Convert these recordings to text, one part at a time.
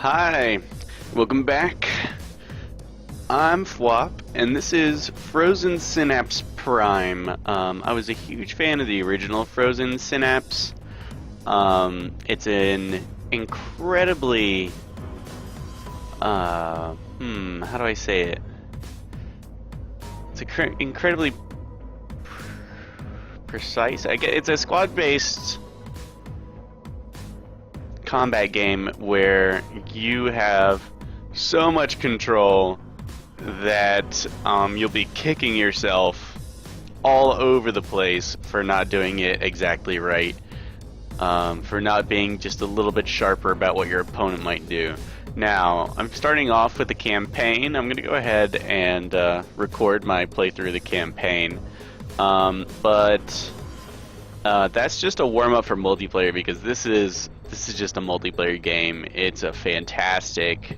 Hi, welcome back. I'm Flop, and this is Frozen Synapse Prime. I was a huge fan of the original Frozen Synapse. It's an incredibly, how do I say it? It's incredibly precise. It's a squad-based combat game where you have so much control that you'll be kicking yourself all over the place for not doing it exactly right, for not being just a little bit sharper about what your opponent might do. Now, I'm starting off with the campaign. I'm going to go ahead and record my playthrough of the campaign, but that's just a warm-up for multiplayer, because this is just a multiplayer game. It's a fantastic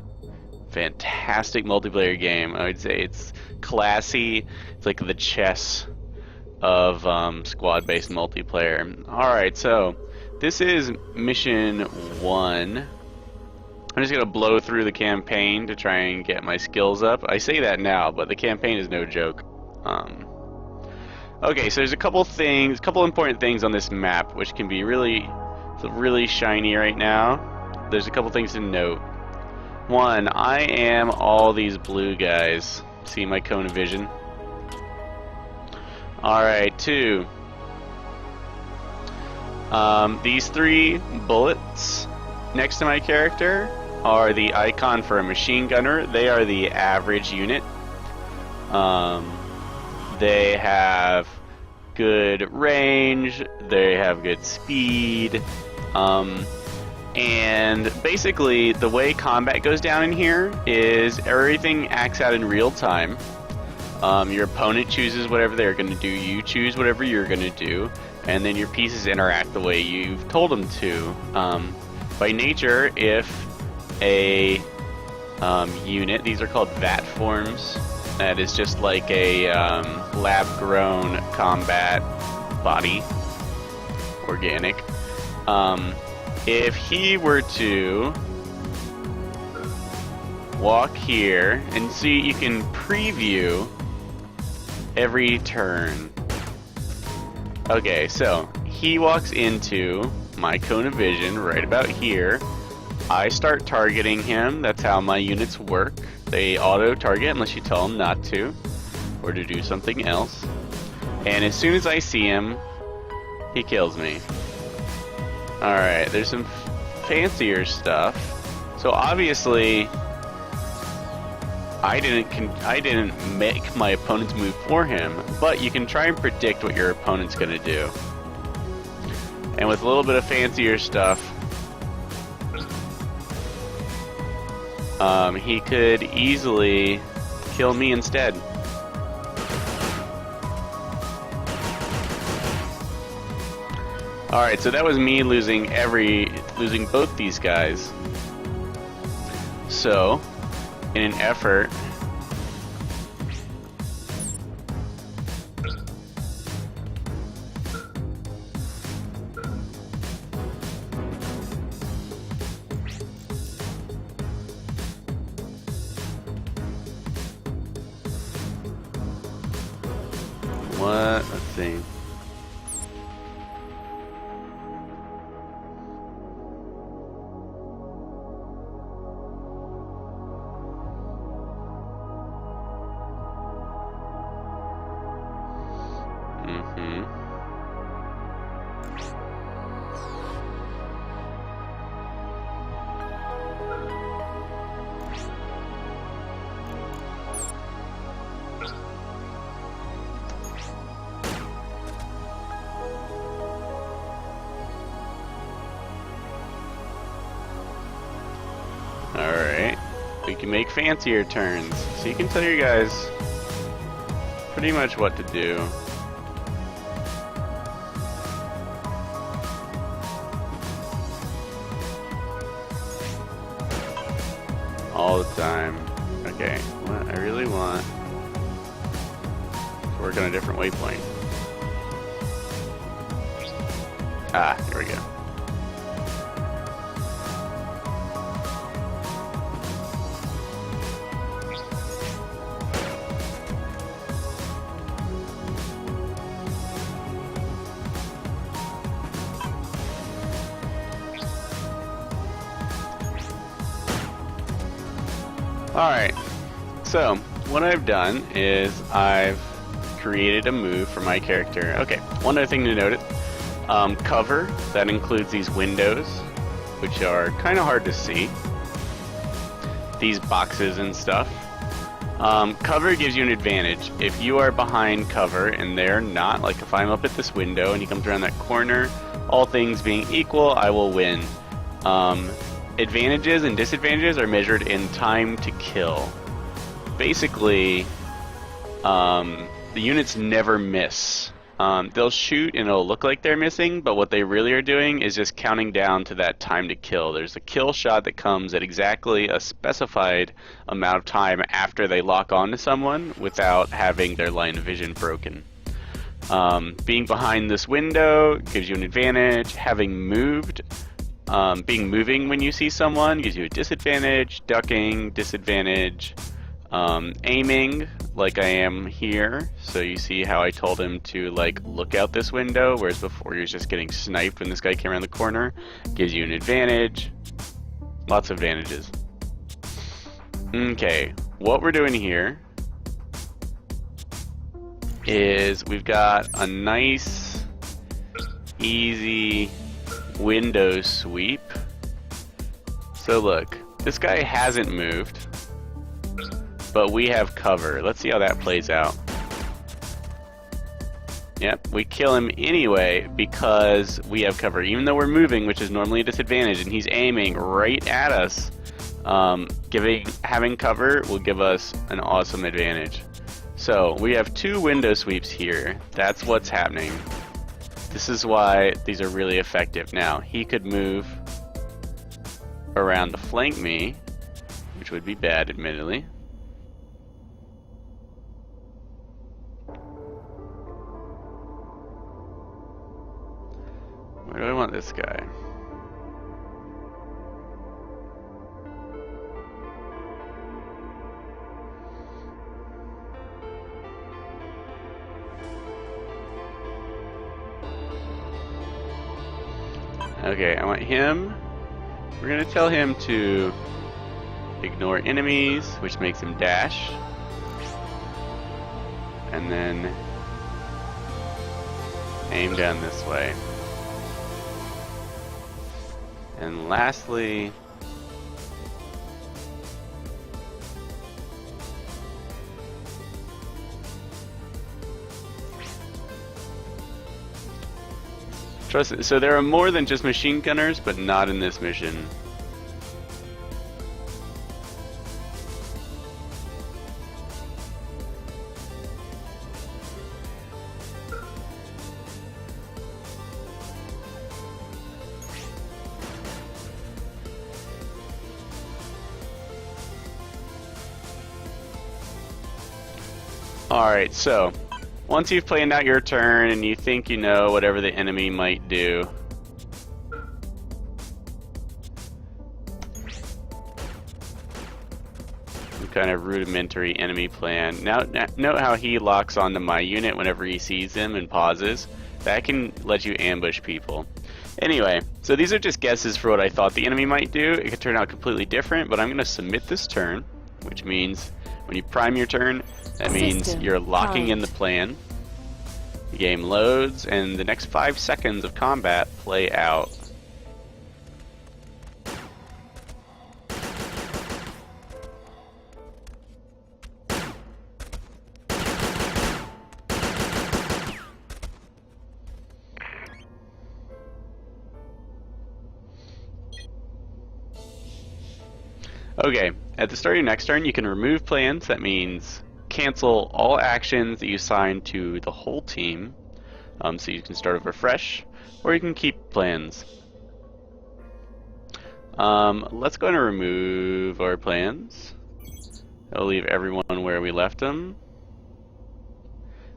multiplayer game. I would say it's classy. It's like the chess of squad-based multiplayer. Alright, so this is mission 1. I'm just going to blow through the campaign to try and get my skills up. I say that now, but the campaign is no joke. Okay, so there's a couple important things on this map, which can be really shiny right now. There's a couple things to note. One, I am all these blue guys. See my cone of vision? Alright, 2. These 3 bullets next to my character are the icon for a machine gunner. They are the average unit. They have good range, they have good speed, and basically the way combat goes down in here is everything acts out in real time. Your opponent chooses whatever they're going to do, you choose whatever you're going to do, and then your pieces interact the way you've told them to. By nature, if a unit, these are called VAT forms, that is just like a lab-grown combat body, organic. If he were to walk here, and see, you can preview every turn. Okay, so he walks into my cone of vision right about here. I start targeting him. That's how my units work. They auto-target unless you tell them not to, or to do something else. And as soon as I see him, he kills me. Alright, there's some fancier stuff. So obviously, I didn't make my opponent's move for him, but you can try and predict what your opponent's gonna do. And with a little bit of fancier stuff, he could easily kill me instead. Alright, so that was me losing both these guys. So, in an effort let's see. Alright, we can make fancier turns, so you can tell your guys pretty much what to do. All the time. Okay, what I really want is to work on a different waypoint. Ah, here we go. Alright, so what I've done is I've created a move for my character. Okay, one other thing to note, cover, that includes these windows, which are kind of hard to see. These boxes and stuff. Cover gives you an advantage. If you are behind cover and they're not, like if I'm up at this window and he comes around that corner, all things being equal, I will win. Advantages and disadvantages are measured in time to kill. Basically, the units never miss. They'll shoot and it'll look like they're missing, but what they really are doing is just counting down to that time to kill. There's a kill shot that comes at exactly a specified amount of time after they lock onto someone without having their line of vision broken. Being behind this window gives you an advantage. Having moved, being moving when you see someone gives you a disadvantage. Ducking, disadvantage. Aiming, like I am here, so you see how I told him to like look out this window, whereas before he was just getting sniped when this guy came around the corner. Gives you an advantage. Lots of advantages. Okay, what we're doing here is we've got a nice, easy window sweep. So look, this guy hasn't moved, but we have cover. Let's see how that plays out. Yep, we kill him anyway because we have cover, even though we're moving, which is normally a disadvantage, and he's aiming right at us. Having cover will give us an awesome advantage. So we have two window sweeps here. That's what's happening. This is why these are really effective. Now, he could move around to flank me, which would be bad, admittedly. Where do I want this guy? Okay, I want him. We're gonna tell him to ignore enemies, which makes him dash. And then aim down this way. And lastly, trust it. So there are more than just machine gunners, but not in this mission. Alright, so once you've planned out your turn and you think you know whatever the enemy might do, some kind of rudimentary enemy plan. Now, note how he locks onto my unit whenever he sees them and pauses. That can let you ambush people. Anyway, so these are just guesses for what I thought the enemy might do. It could turn out completely different, but I'm going to submit this turn, which means when you prime your turn, that means you're locking in the plan. The game loads, and the next 5 seconds of combat play out. Okay, at the start of your next turn, you can remove plans. That means cancel all actions that you assign to the whole team. So you can start over fresh, or you can keep plans. Let's go and remove our plans. I'll leave everyone where we left them.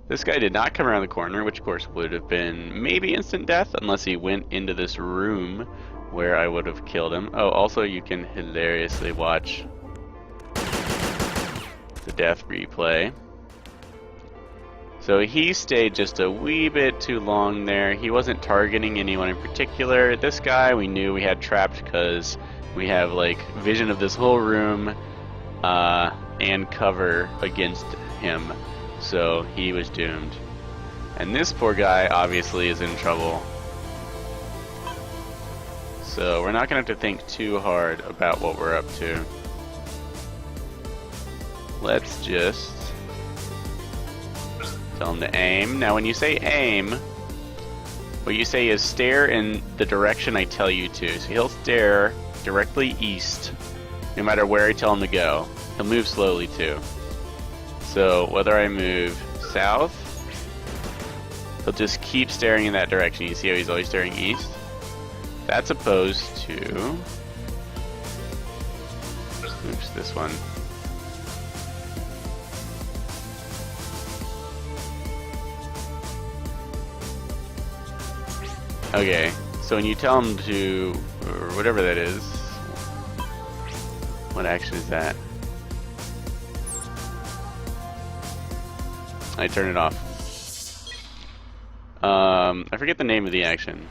This guy did not come around the corner, which of course would have been maybe instant death unless he went into this room where I would have killed him. Oh, also you can hilariously watch the death replay. So he stayed just a wee bit too long there. He wasn't targeting anyone in particular. This guy we knew we had trapped because we have like vision of this whole room and cover against him, so he was doomed. And this poor guy obviously is in trouble. So we're not going to have to think too hard about what we're up to. Let's just tell him to aim. Now when you say aim, what you say is stare in the direction I tell you to. So he'll stare directly east, no matter where I tell him to go. He'll move slowly too. So whether I move south, he'll just keep staring in that direction. You see how he's always staring east? That's opposed to... Oops, this one. Okay, so when you tell him to, or whatever that is, what action is that? I turn it off. I forget the name of the action.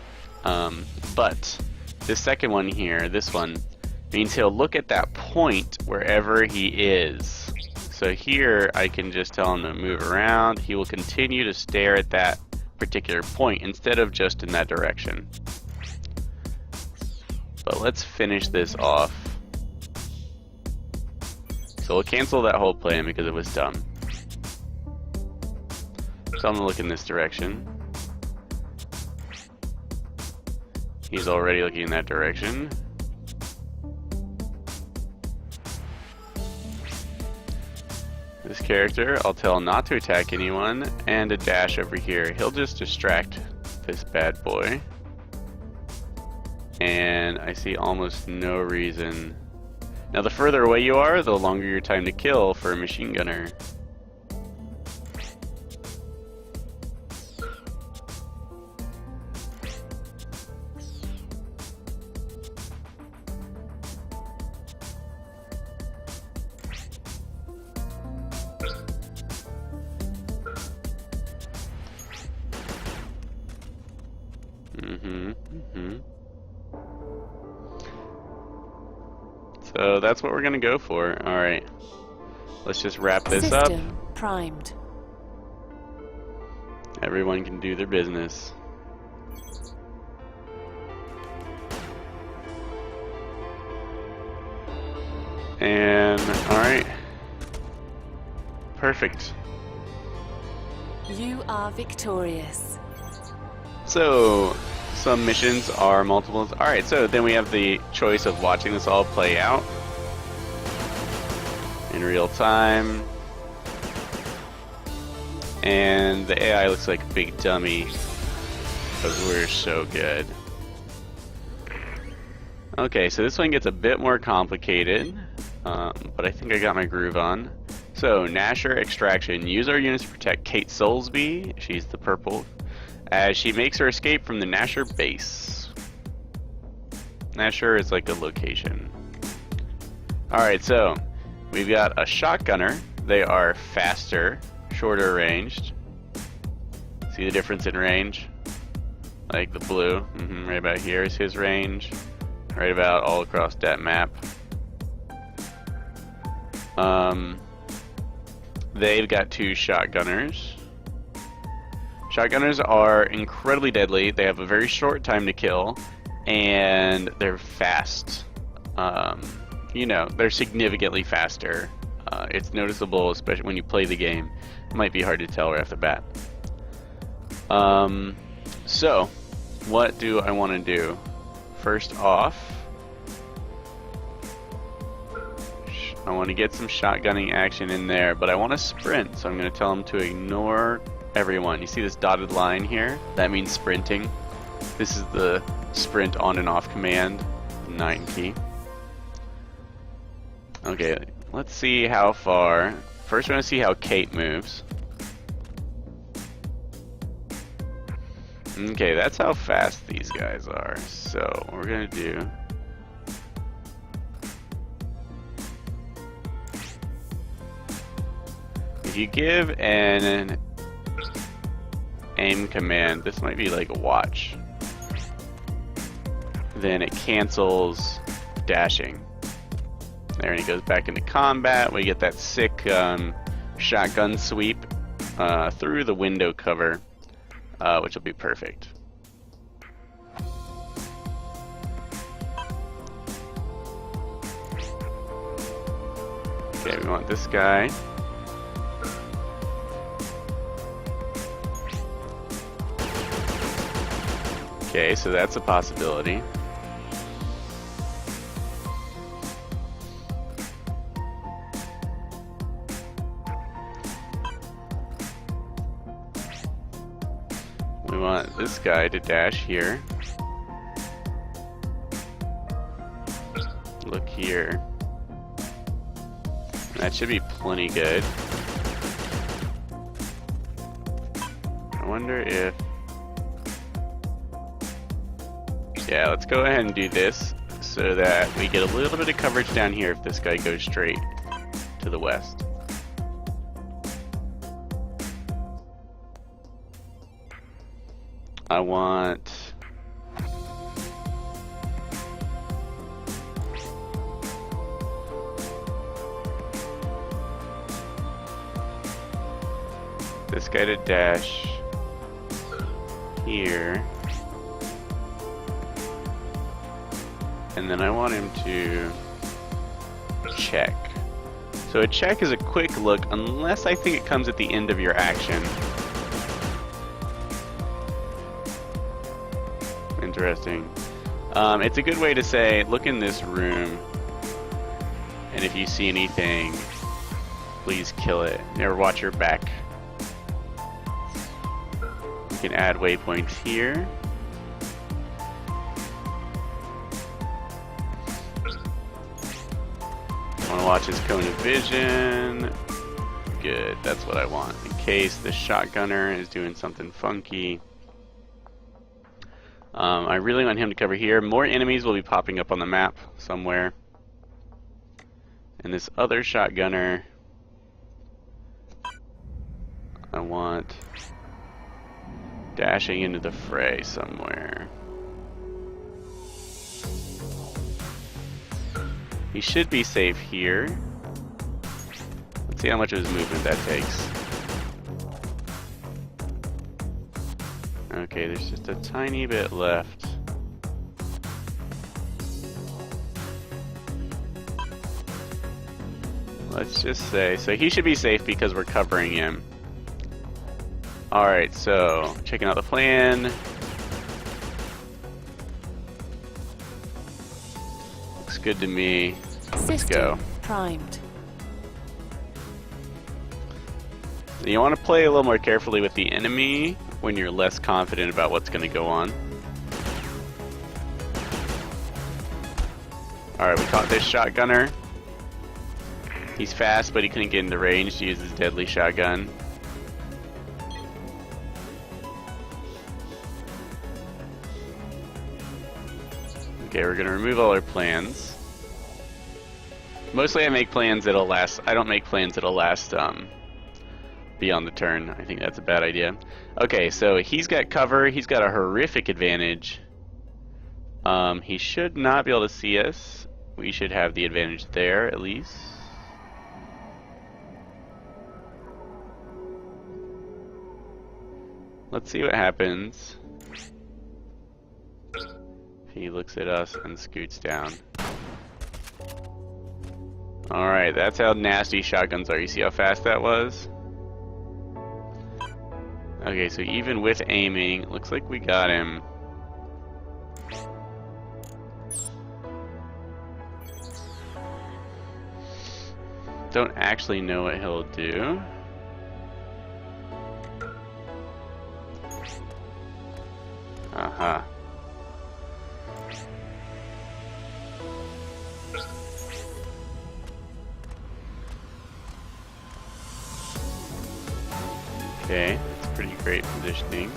But this second one here, this one, means he'll look at that point wherever he is. So here I can just tell him to move around. He will continue to stare at that particular point instead of just in that direction. But let's finish this off. So we'll cancel that whole plan because it was dumb. So I'm gonna look in this direction. He's already looking in that direction. This character, I'll tell not to attack anyone, and a dash over here. He'll just distract this bad boy. And I see almost no reason. Now the further away you are, the longer your time to kill for a machine gunner. So that's what we're gonna go for. Alright. Let's just wrap this up. System primed. Everyone can do their business. And alright. Perfect. You are victorious. So some missions are multiples. Alright, so then we have the choice of watching this all play out in real time. And the AI looks like a big dummy, because we're so good. Okay, so this one gets a bit more complicated, but I think I got my groove on. So, Nasher Extraction. Use our units to protect Kate Soulsby, she's the purple, as she makes her escape from the Nasher base. Nasher is like a location. Alright, so we've got a shotgunner. They are faster, shorter ranged. See the difference in range? Like the blue, right about here is his range. Right about all across that map. They've got two shotgunners. Shotgunners are incredibly deadly. They have a very short time to kill, and they're fast. You know, they're significantly faster. It's noticeable, especially when you play the game. It might be hard to tell right off the bat. So, what do I want to do? First off, I want to get some shotgunning action in there, but I want to sprint, so I'm going to tell him to ignore everyone. You see this dotted line here? That means sprinting. This is the sprint on and off command, 9 key. Okay, let's see how far. First we're going to see how Kate moves. Okay, that's how fast these guys are. So, what we're going to do... If you give an aim command, this might be like a watch, then it cancels dashing. There, and he goes back into combat. We get that sick shotgun sweep through the window cover, which will be perfect. Okay, we want this guy. Okay, so that's a possibility. We want this guy to dash here. Look here. That should be plenty good. I wonder if... Yeah, let's go ahead and do this so that we get a little bit of coverage down here if this guy goes straight to the west. I want... this guy to dash here. And then I want him to check. So a check is a quick look, unless I think it comes at the end of your action. Interesting. It's a good way to say, look in this room, and if you see anything, please kill it. Never watch your back. You can add waypoints here. I want to watch his cone of vision. Good, that's what I want. In case the shotgunner is doing something funky. I really want him to cover here. More enemies will be popping up on the map somewhere. And this other shotgunner, I want dashing into the fray somewhere. He should be safe here. Let's see how much of his movement that takes. Okay, there's just a tiny bit left. Let's just say, so he should be safe because we're covering him. Alright, so checking out the plan. Looks good to me. Let's go. Primed. You want to play a little more carefully with the enemy when you're less confident about what's going to go on. Alright, we caught this shotgunner. He's fast, but he couldn't get into range to use his deadly shotgun. Okay, we're gonna remove all our plans. Mostly I make plans that'll last. I don't make plans that'll last beyond the turn. I think that's a bad idea. Okay, so he's got cover. He's got a horrific advantage. He should not be able to see us. We should have the advantage there, at least. Let's see what happens. He looks at us and scoots down. Alright, that's how nasty shotguns are. You see how fast that was? Okay, so even with aiming, it looks like we got him. Don't actually know what he'll do. Uh-huh. Okay, that's pretty great positioning.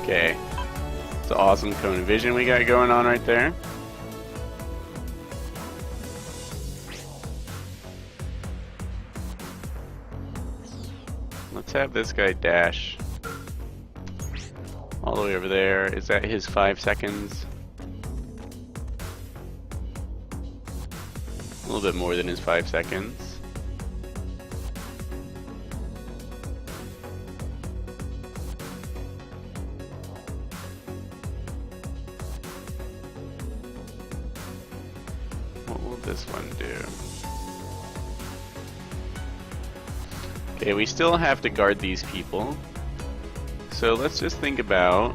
Okay. It's an awesome cone of vision we got going on right there. Let's have this guy dash all the way over there. Is that his 5 seconds? A little bit more than his 5 seconds. What will this one do? Okay, we still have to guard these people. So let's just think about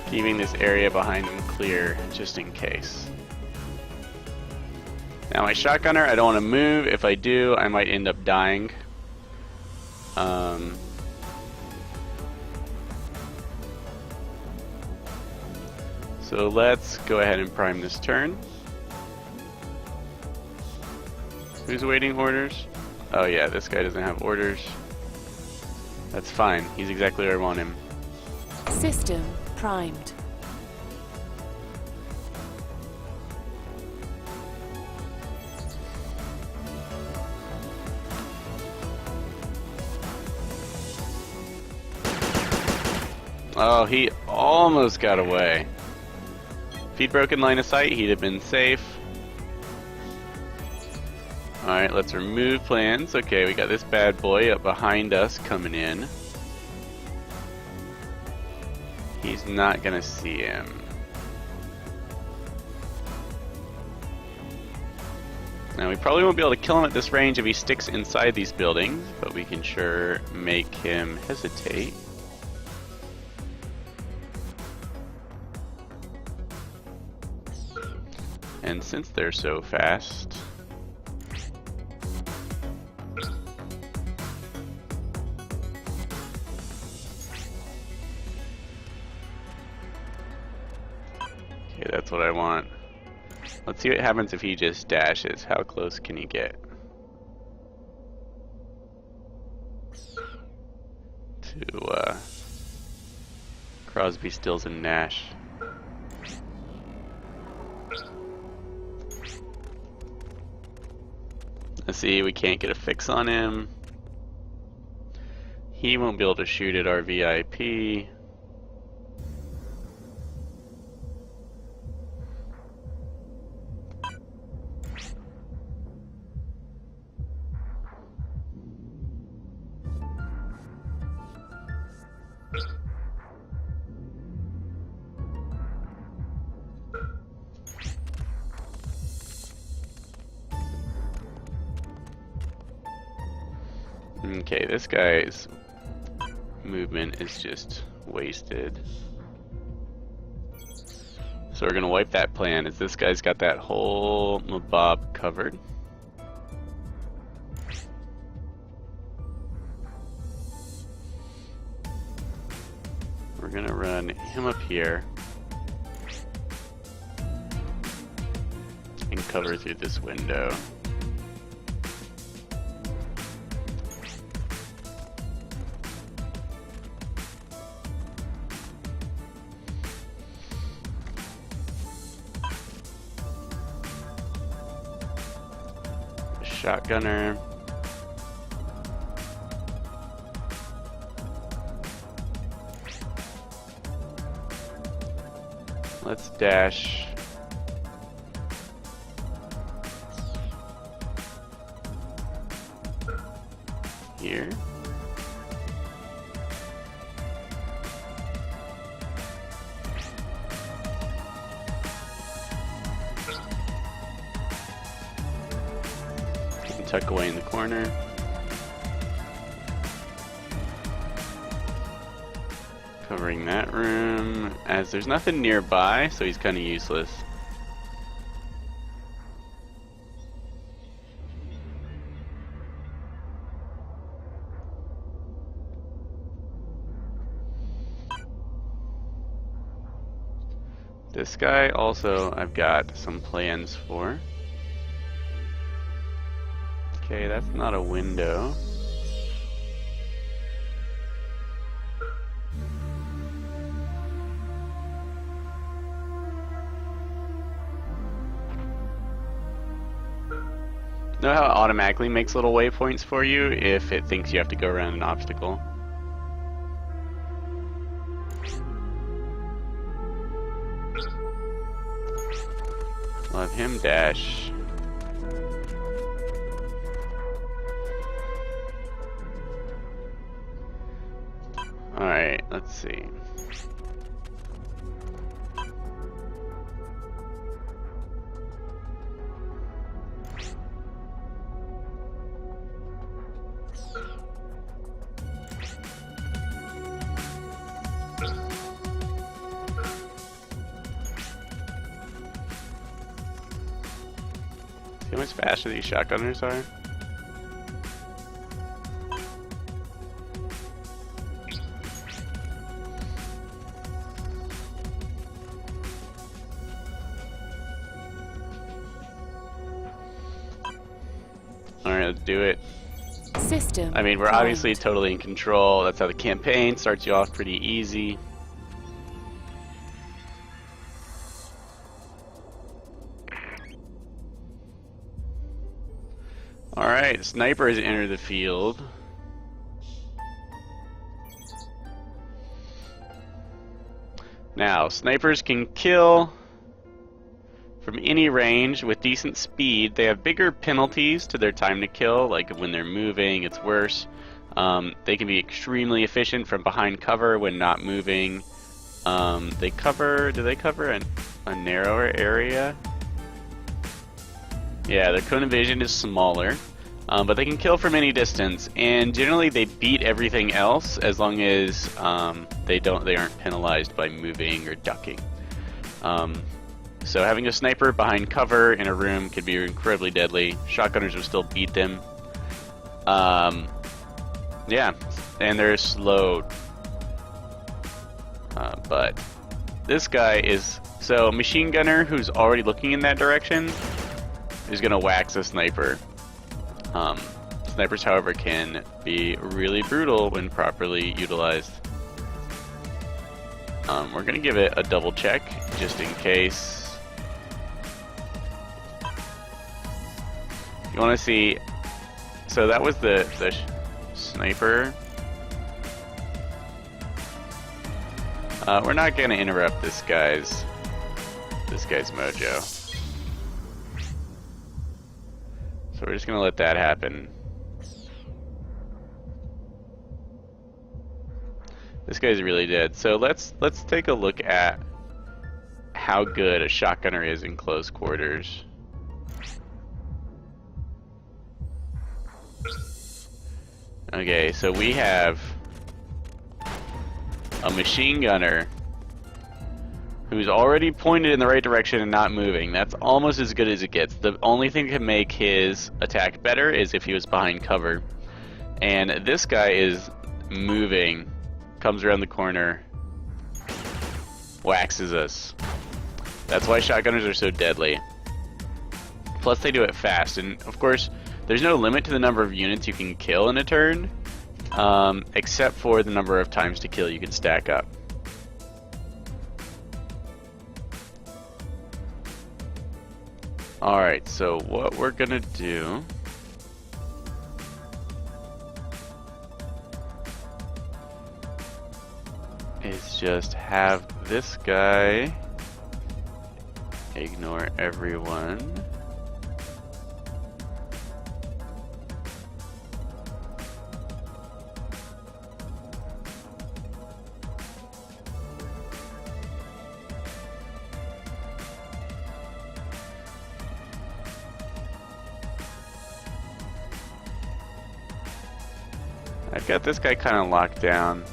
keeping this area behind them clear just in case. Now my shotgunner, I don't want to move. If I do, I might end up dying. So let's go ahead and prime this turn. Who's awaiting orders? Oh yeah, this guy doesn't have orders. That's fine. He's exactly where I want him. System primed. Oh, he almost got away. If he'd broken line of sight, he'd have been safe. Alright, let's remove plans. Okay, we got this bad boy up behind us coming in. He's not gonna see him. Now, we probably won't be able to kill him at this range if he sticks inside these buildings, but we can sure make him hesitate. And since they're so fast, okay, that's what I want. Let's see what happens if he just dashes. How close can he get? To Crosby, Stills, and Nash. Let's see, we can't get a fix on him. He won't be able to shoot at our VIP. Okay, this guy's movement is just wasted. So we're gonna wipe that plan as this guy's got that whole mob covered. We're gonna run him up here and cover through this window. Shotgunner. Let's dash. Here. Tuck away in the corner. Covering that room, as there's nothing nearby, so he's kind of useless. This guy also I've got some plans for. Okay, that's not a window. Know how it automatically makes little waypoints for you if it thinks you have to go around an obstacle? We'll have him dash. Alright, let's see. See how much faster these shotgunners are? Alright, let's do it. System I mean, we're primed. obviously totally in control. That's how the campaign starts you off pretty easy. Alright, sniper has entered the field. Now, snipers can kill from any range with decent speed. They have bigger penalties to their time to kill, like when they're moving, it's worse. They can be extremely efficient from behind cover when not moving. Do they cover a narrower area? Yeah, their cone of vision is smaller, but they can kill from any distance, and generally they beat everything else as long as they aren't penalized by moving or ducking. So having a sniper behind cover in a room could be incredibly deadly. Shotgunners will still beat them. Yeah, and they're slowed. But this guy is... So a machine gunner who's already looking in that direction is going to wax a sniper. Snipers, however, can be really brutal when properly utilized. We're going to give it a double check just in case. You want to see, so that was the sniper. We're not going to interrupt this guy's mojo. So we're just going to let that happen. This guy's really dead. So let's take a look at how good a shotgunner is in close quarters. Okay, so we have a machine gunner who's already pointed in the right direction and not moving. That's almost as good as it gets. The only thing that can make his attack better is if he was behind cover. And this guy is moving, comes around the corner, waxes us. That's why shotgunners are so deadly. Plus they do it fast, and of course there's no limit to the number of units you can kill in a turn, except for the number of times to kill you can stack up. Alright, so what we're gonna do is just have this guy ignore everyone. I've got this guy kind of locked down.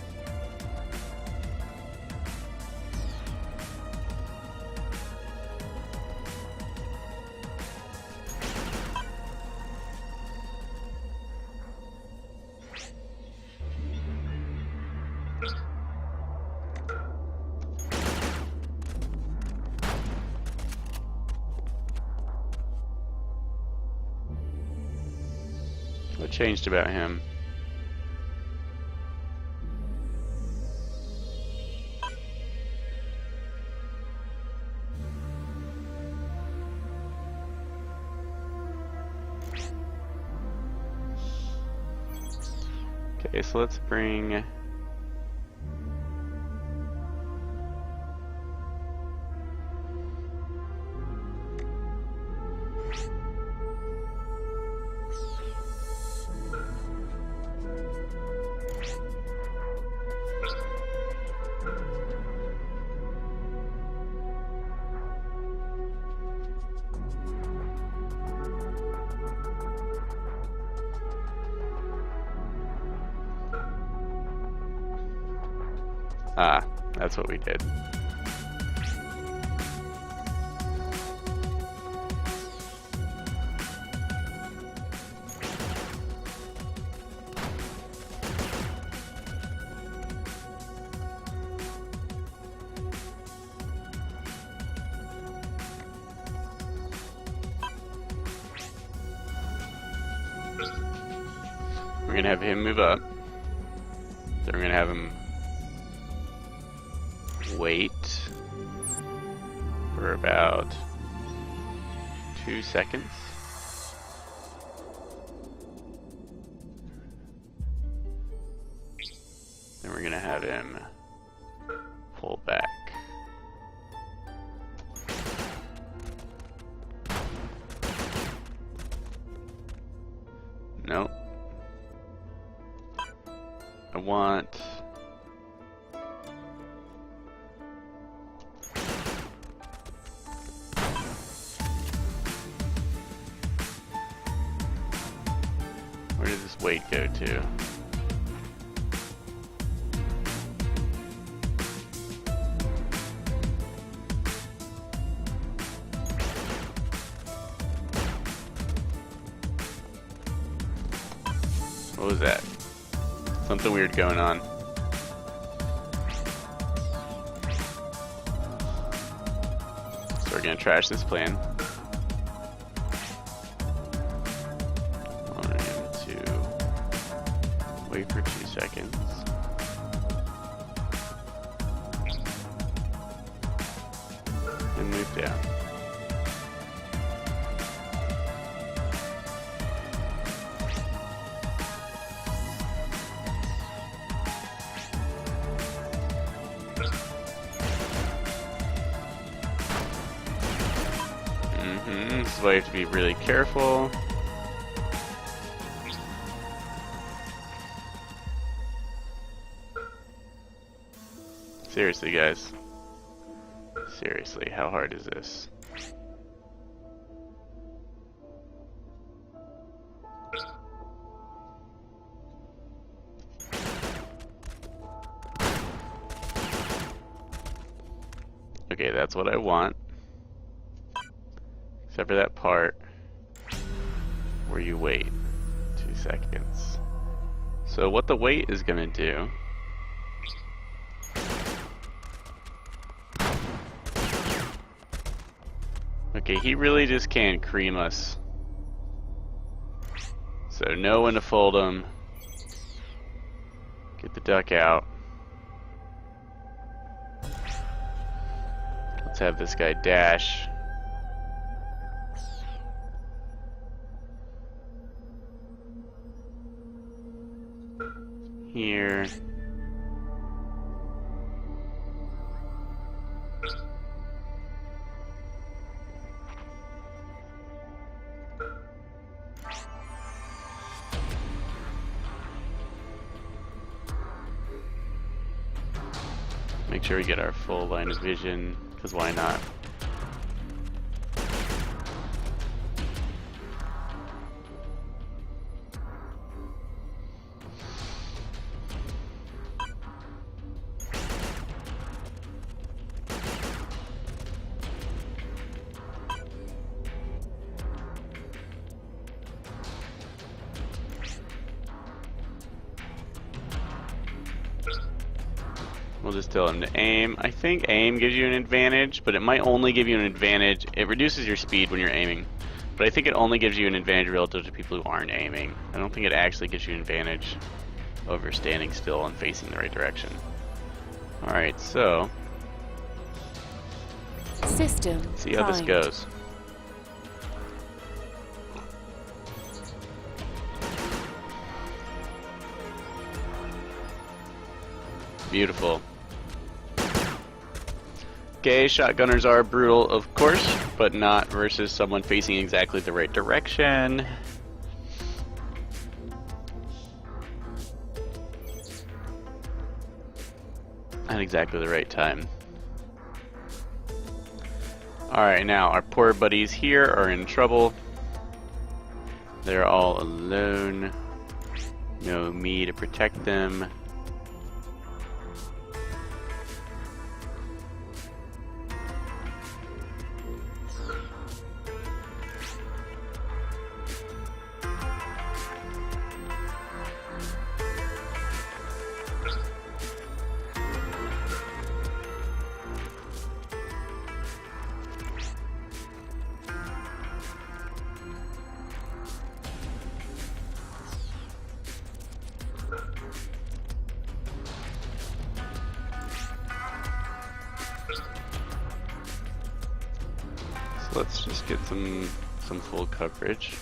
What changed about him? Okay, so let's bring... Ah, that's what we did. We're gonna have him move up. Then we're gonna have him wait for about 2 seconds. Then we're gonna have him pull back. Nope. I want... Where does this weight go to? What was that? Something weird going on. So we're gonna trash this plan. I want him to wait for 2 seconds. And move down. This is why you have to be really careful. Seriously, guys. Seriously, how hard is this? Okay, that's what I want. Except for that part where you wait 2 seconds. So what the wait is gonna do okay, he really just can't cream us. So know when to fold him. Get the duck out. Let's have this guy dash. Here. Make sure we get our full line of vision, because why not? We'll just tell him to aim. I think aim gives you an advantage, but it might only give you an advantage. It reduces your speed when you're aiming, But I think it only gives you an advantage relative to people who aren't aiming. I don't think it actually gives you an advantage over standing still and facing the right direction. Alright, so System see how this primed. goes. Beautiful. Okay, shotgunners are brutal, of course, but not versus someone facing exactly the right direction. At exactly the right time. Alright, now our poor buddies here are in trouble. They're all alone. No me to protect them. So let's just get some full coverage.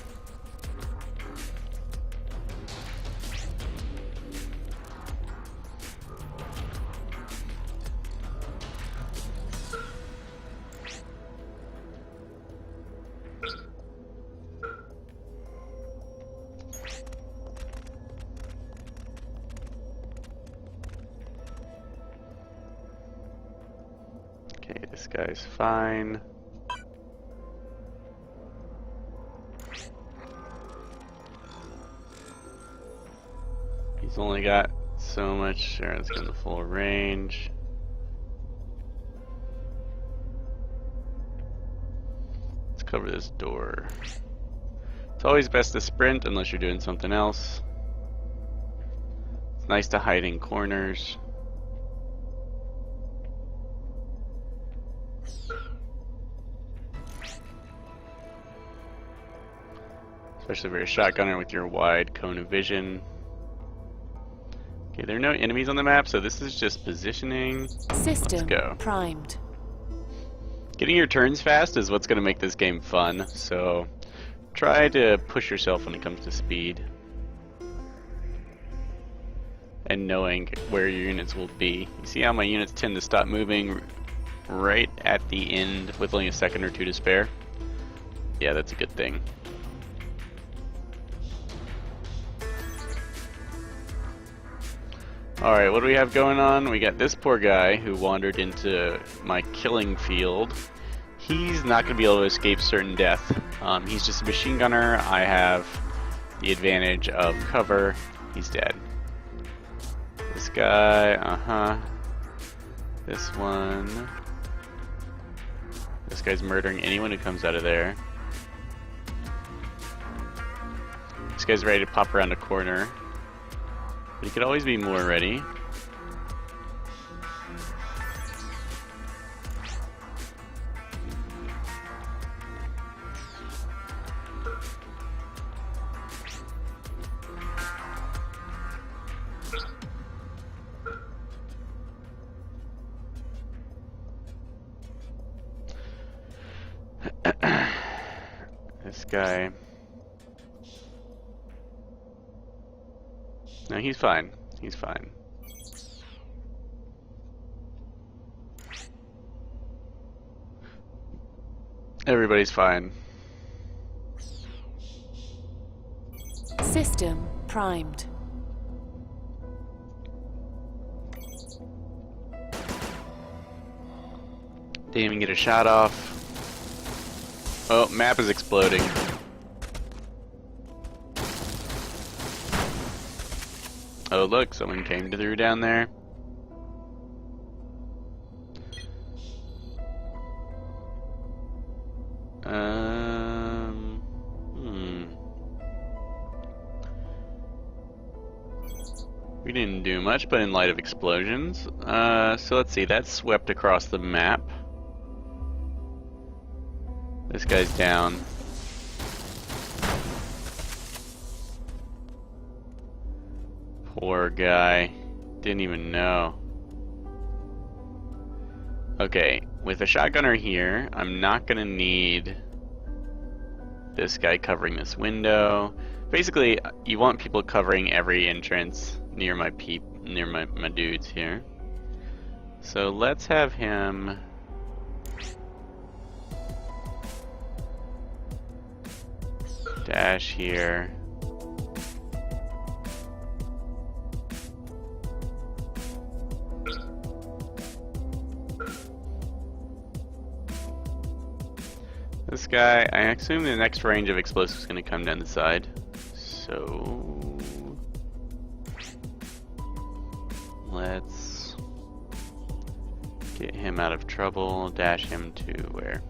Okay, this guy's fine. He's only got so much. Sure, let's get in the full range. Let's cover this door. It's always best to sprint unless you're doing something else. It's nice to hide in corners. Especially if you're a shotgunner with your wide cone of vision. Okay, there are no enemies on the map, so this is just positioning. System Let's go. primed. Getting your turns fast is what's going to make this game fun, so try to push yourself when it comes to speed. And knowing where your units will be. You see how my units tend to stop moving right at the end with only a second or two to spare? Yeah, that's a good thing. Alright, what do we have going on? We got this poor guy who wandered into my killing field. He's not going to be able to escape certain death. He's just a machine gunner. I have the advantage of cover. He's dead. This guy, This one. This guy's murdering anyone who comes out of there. This guy's ready to pop around a corner. But he could always be more ready. This guy. No, he's fine. He's fine. Everybody's fine. System primed. Didn't even get a shot off. Oh, map is exploding. Oh look, someone came through down there. We didn't do much, but in light of explosions. So let's see, that swept across the map. This guy's down. Poor guy. Didn't even know. Okay, with a shotgunner here, I'm not gonna need this guy covering this window. Basically, you want people covering every entrance near my my dudes here. So let's have him dash here. This guy, I assume the next range of explosives is going to come down the side. So let's get him out of trouble, dash him to where?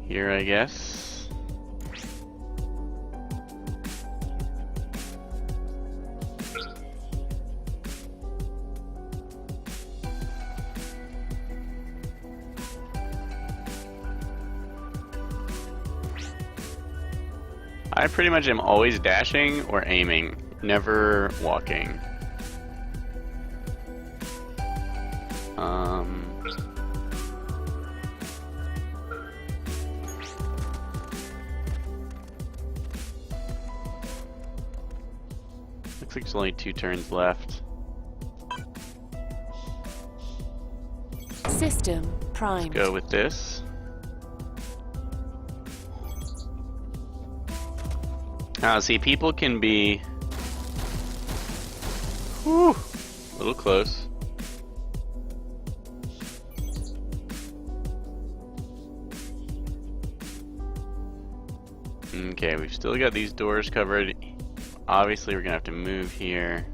Here, I guess. I pretty much am always dashing or aiming, never walking. Looks like there's only 2 turns left. System primed. Let's go with this. Now, see, people can be a little close. Okay, we've still got these doors covered. Obviously, we're gonna have to move here.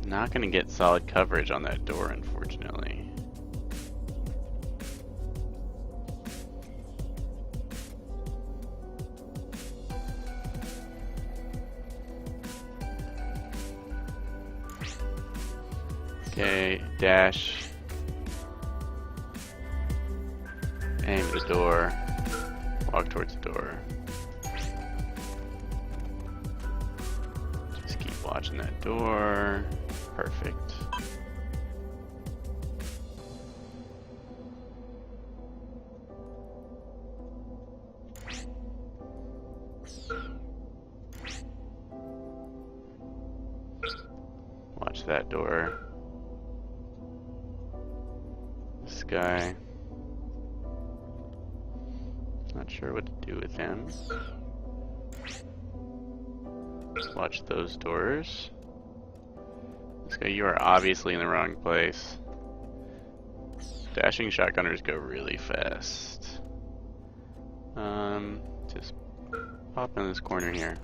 Not gonna get solid coverage on that door, unfortunately. Okay, dash. Aim at the door. Walk towards the door. Just keep watching that door. Perfect. Watch that door. This guy. Not sure what to do with him. Watch those doors. This guy, you are obviously in the wrong place. Dashing shotgunners go really fast. Just pop in this corner here.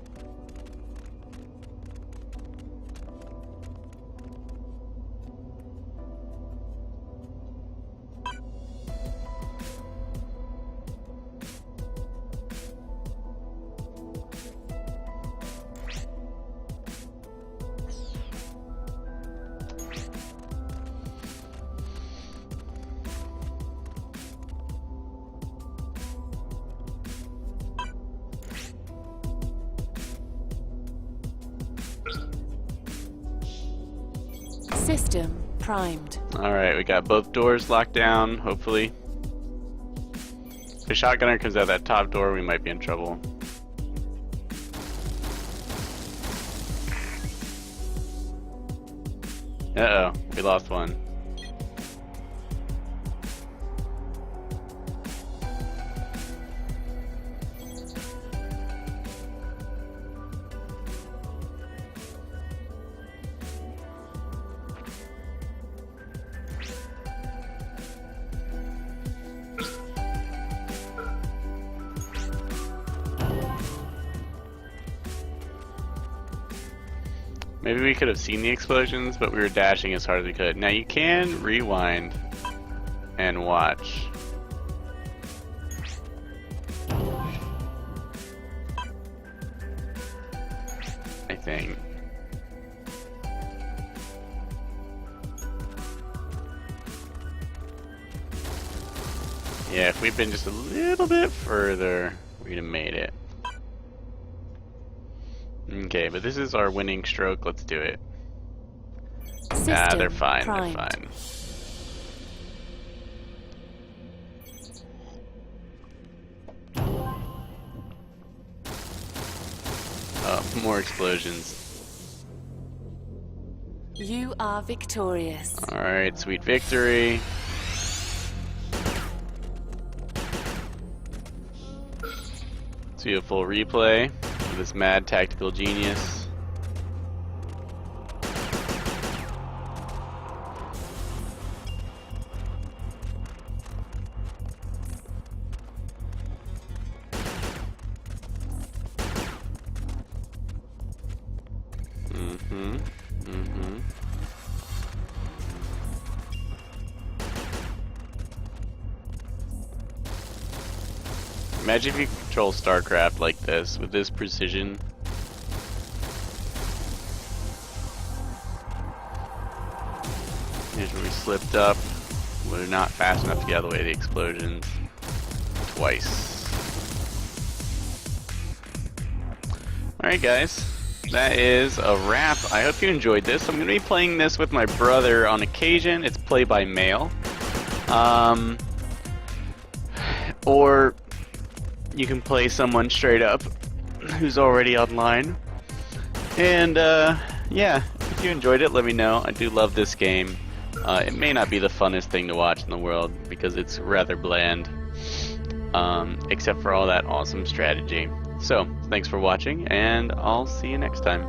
System primed. Alright, we got both doors locked down, hopefully. If the shotgunner comes out that top door, we might be in trouble. Uh-oh, we lost one. Maybe we could have seen the explosions, but we were dashing as hard as we could. Now you can rewind and watch. I think. Yeah, if we'd been just a little bit further, we'd have made it. Okay, but this is our winning stroke. Let's do it. System They're fine. primed. They're fine. Oh, more explosions. You are victorious. Alright, sweet victory. See a full replay of this mad tactical genius. Imagine if you could control StarCraft like this, with this precision. Here's where we slipped up. We're not fast enough to get out of the way of the explosions. Twice. Alright guys, that is a wrap. I hope you enjoyed this. I'm going to be playing this with my brother on occasion. It's play by mail. Or you can play someone straight up who's already online. And yeah, if you enjoyed it, let me know. I do love this game. It may not be the funnest thing to watch in the world because it's rather bland, except for all that awesome strategy. So, thanks for watching, and I'll see you next time.